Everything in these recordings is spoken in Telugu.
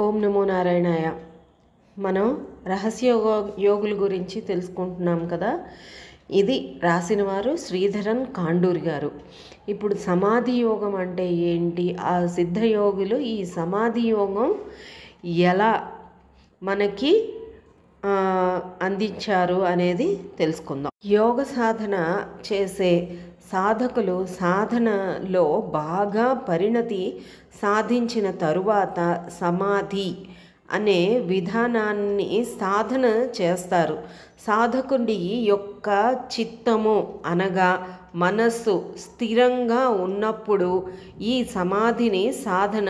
ఓం నమో నారాయణాయ. మనం యోగుల గురించి తెలుసుకుంటున్నాం కదా. ఇది రాసిన వారు శ్రీధరన్ కాండూరి గారు. ఇప్పుడు సమాధి యోగం అంటే ఏంటి, ఆ సిద్ధయోగులు ఈ సమాధి యోగం ఎలా మనకి అందించారు అనేది తెలుసుకుందాం. యోగ సాధన చేసే సాధకులు సాధనలో బాగా పరిణతి సాధించిన తరువాత సమాధి అనే విధానాన్ని సాధన చేస్తారు. సాధకుడి యొక్క చిత్తము అనగా మనస్సు స్థిరంగా ఉన్నప్పుడు ఈ సమాధిని సాధన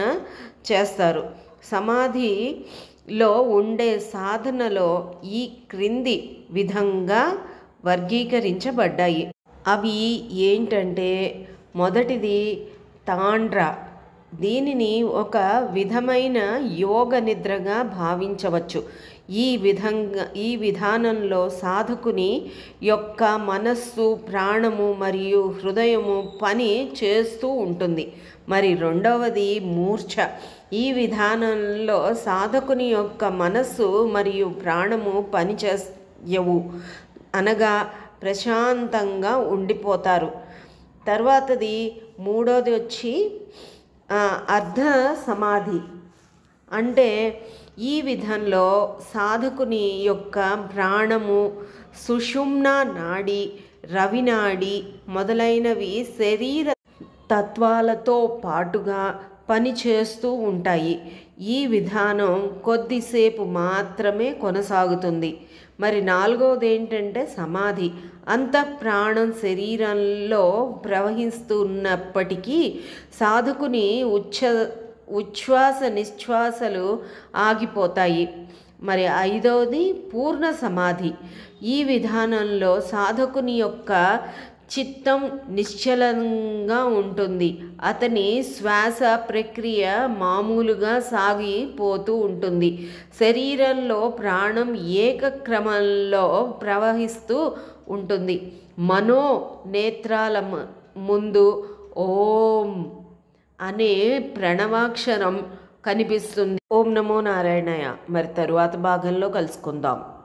చేస్తారు. సమాధిలో ఉండే సాధనలో ఈ క్రింది విధంగా వర్గీకరించబడ్డాయి. అవి ఏంటంటే, మొదటిది తాండ్ర. దీనిని ఒక విధమైన యోగ నిద్రగా భావించవచ్చు. ఈ విధానంలో సాధకుని యొక్క మనస్సు, ప్రాణము మరియు హృదయము పని చేస్తూ ఉంటుంది. మరి రెండవది మూర్ఛ. ఈ విధానంలో సాధకుని యొక్క మనస్సు మరియు ప్రాణము పనిచేయవు అనగా ప్రశాంతంగా ఉండిపోతారు. తర్వాతది మూడోది వచ్చి అర్ధ సమాధి. అంటే ఈ విధంలో సాధకుని యొక్క ప్రాణము, సుషుమ్న నాడి, రవినాడి మొదలైనవి శరీర తత్వాలతో పాటుగా పనిచేస్తూ ఉంటాయి. ఈ విధానం కొద్దిసేపు మాత్రమే కొనసాగుతుంది. మరి నాలుగవది ఏంటంటే సమాధి. అంతఃప్రాణం శరీరంలో ప్రవహిస్తున్నప్పటికీ సాధకుని ఉచ్ఛ్వాస నిశ్వాసలు ఆగిపోతాయి. మరి ఐదవది పూర్ణ సమాధి. ఈ విధానంలో సాధకుని యొక్క చిత్తం నిశ్చలంగా ఉంటుంది. అతని శ్వాస ప్రక్రియ మామూలుగా సాగిపోతూ ఉంటుంది. శరీరంలో ప్రాణం ఏకక్రమంలో ప్రవహిస్తూ ఉంటుంది. మనో నేత్రాల ముందు ఓం అనే ప్రణవాక్షరం కనిపిస్తుంది. ఓం నమో నారాయణాయ. మరి తరువాత భాగంలో కలుసుకుందాం.